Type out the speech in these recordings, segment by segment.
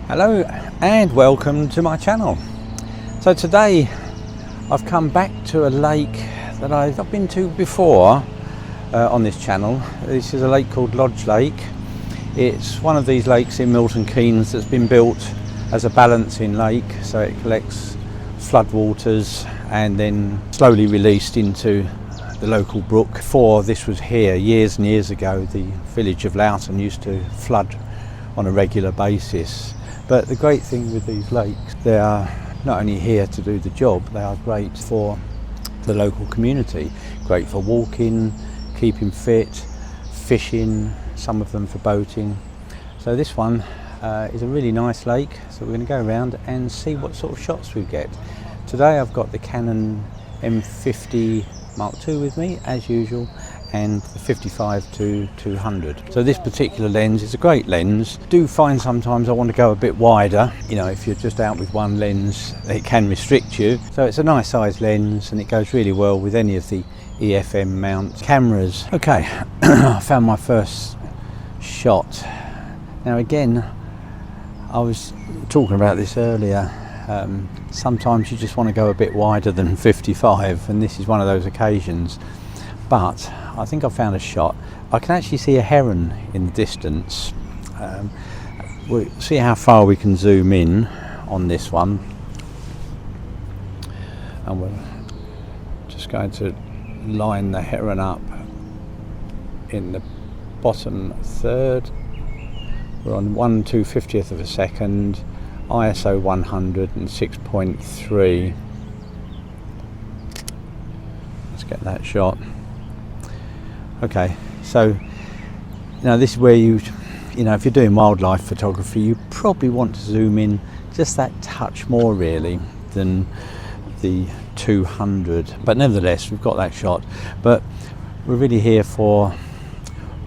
Hello and welcome to my channel. So today I've come back to a lake that I've not been to before on this channel. This is a lake called Lodge Lake. It's one of these lakes in Milton Keynes that's been built as a balancing lake, so it collects floodwaters and then slowly released into the local brook. Before this was here, years and years ago, the village of Loughton used to flood on a regular basis. But the great thing with these lakes, they are not only here to do the job, they are great for the local community. Great for walking, keeping fit, fishing, some of them for boating. So this one is a really nice lake, so we're going to go around and see what sort of shots we get. Today I've got the Canon M50 Mark II with me, as usual, and the 55-200. So this particular lens is a great lens. I do find sometimes I want to go a bit wider. You know, if you're just out with one lens, it can restrict you. So it's a nice size lens and it goes really well with any of the EFM mount cameras. Okay, I found my first shot. Now again, I was talking about this earlier. Sometimes you just want to go a bit wider than 55, and this is one of those occasions. But I think I found a shot. I can actually see a heron in the distance. We'll see how far we can zoom in on this one. And we're just going to line the heron up in the bottom third. We're on 1/250th of a second, ISO 100 and 6.3. Let's get that shot. Okay, so now this is where you know, if you're doing wildlife photography, you probably want to zoom in just that touch more really than the 200. But nevertheless, we've got that shot. But we're really here for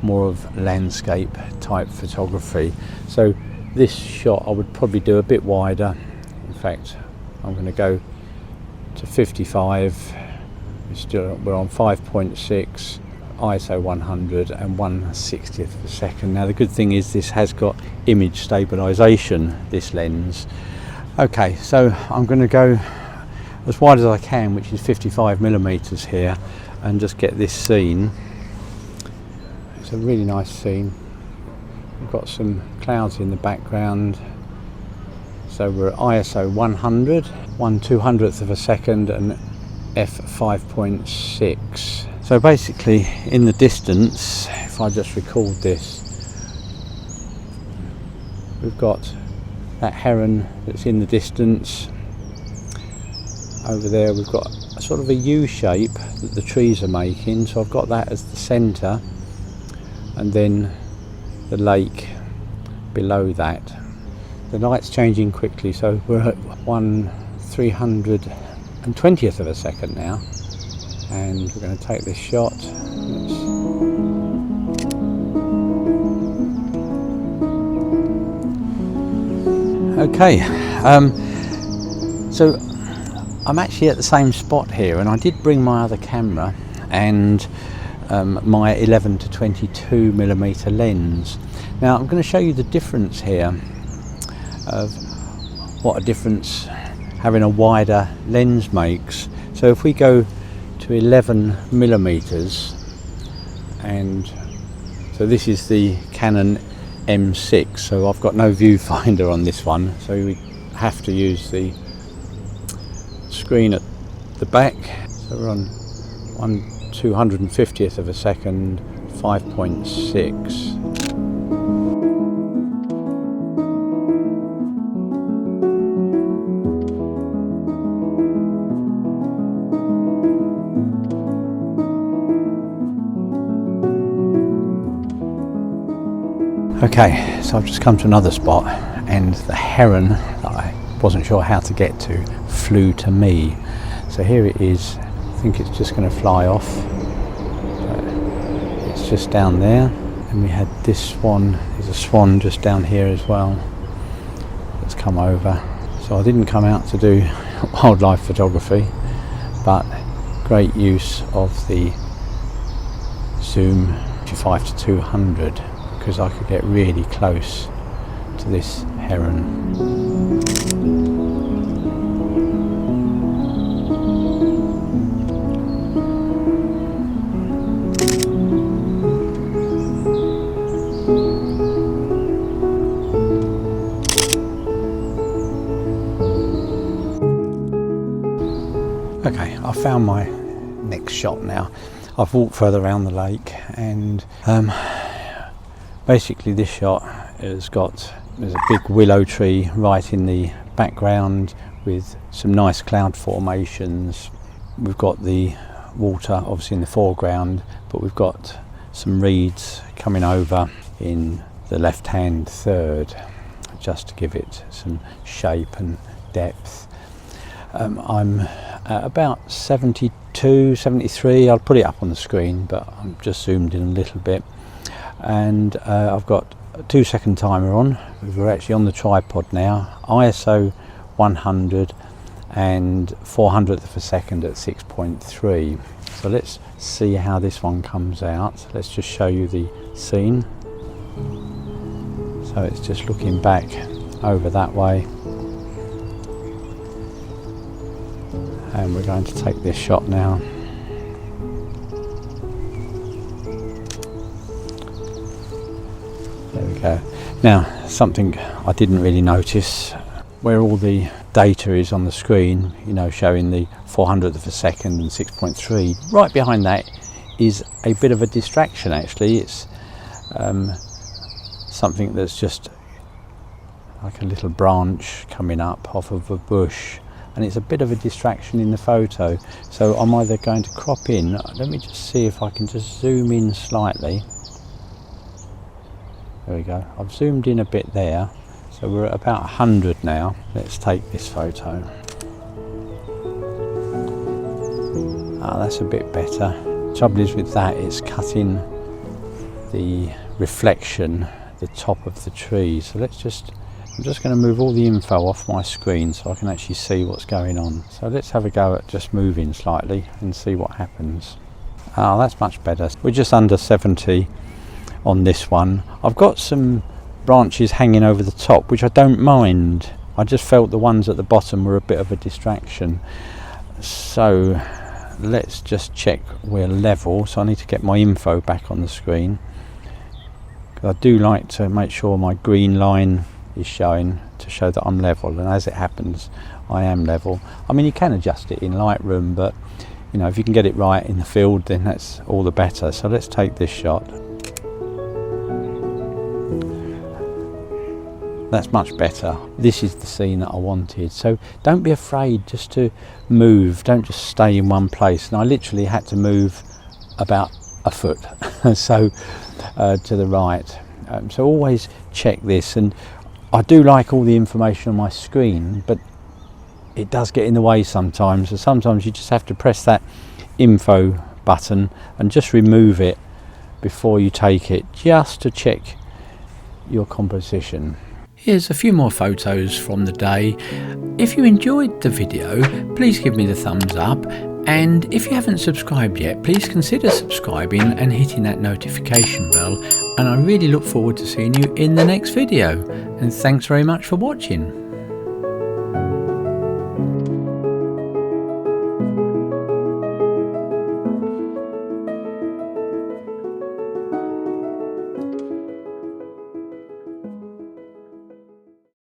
more of landscape type photography. So this shot I would probably do a bit wider. In fact, I'm going to go to 55. We're on 5.6. ISO 100 and 1/60th of a second. Now the good thing is this has got image stabilization, this lens. Okay, so I'm going to go as wide as I can, which is 55mm here, and just get this scene. It's a really nice scene. We've got some clouds in the background. So we're at ISO 100, 1/200th of a second, and f5.6. So basically in the distance, if I just record this, we've got that heron that's in the distance. Over there we've got a sort of a U shape that the trees are making, so I've got that as the centre, and then the lake below that. The light's changing quickly, so we're at 1/320th of a second now. And we're going to take this shot. Okay, so I'm actually at the same spot here, and I did bring my other camera and my 11-22mm lens. Now I'm going to show you the difference here of what a difference having a wider lens makes. So if we go to 11mm, and so this is the Canon M6, so I've got no viewfinder on this one, so we have to use the screen at the back. So we're on 1/250th of a second, 5.6. Okay, so I've just come to another spot, and the heron that I wasn't sure how to get to flew to me. So here it is. I think it's just going to fly off. It's just down there. And we had this swan. There's a swan just down here as well that's come over. So I didn't come out to do wildlife photography, but great use of the zoom 55-200. Because I could get really close to this heron. Okay, I found my next shot now. I've walked further around the lake, and basically this shot there's a big willow tree right in the background with some nice cloud formations. We've got the water obviously in the foreground, but we've got some reeds coming over in the left hand third just to give it some shape and depth. I'm at about 72, 73, I'll put it up on the screen, but I'm just zoomed in a little bit, and I've got a 2-second timer on. We're actually on the tripod now, ISO 100 and 400th of a second at 6.3. So let's see how this one comes out. Let's just show you the scene. So it's just looking back over that way, and we're going to take this shot now. There we go. Now, something I didn't really notice, where all the data is on the screen, you know, showing the 400th of a second and 6.3, right behind that is a bit of a distraction actually. It's something that's just like a little branch coming up off of a bush, and it's a bit of a distraction in the photo. So I'm either going to crop in, let me just see if I can just zoom in slightly. There we go, I've zoomed in a bit there, so we're at about 100 now. Let's take this photo. Ah, that's a bit better. Trouble is with that, it's cutting the reflection, the top of the tree. So I'm just going to move all the info off my screen so I can actually see what's going on. So let's have a go at just moving slightly and see what happens. Ah, that's much better. We're just under 70 on this one. I've got some branches hanging over the top, which I don't mind. I just felt the ones at the bottom were a bit of a distraction. So let's just check we're level. So I need to get my info back on the screen. I do like to make sure my green line is showing to show that I'm level, and as it happens I am level. I mean, you can adjust it in Lightroom, but you know, if you can get it right in the field, then that's all the better. So let's take this shot. That's much better. This is the scene that I wanted. So don't be afraid just to move, don't just stay in one place. And I literally had to move about a foot so to the right. So always check this, and I do like all the information on my screen, but it does get in the way sometimes. So sometimes you just have to press that info button and just remove it before you take it, just to check your composition. Here's a few more photos from the day. If you enjoyed the video, please give me the thumbs up, and if you haven't subscribed yet, please consider subscribing and hitting that notification bell, and I really look forward to seeing you in the next video, and thanks very much for watching.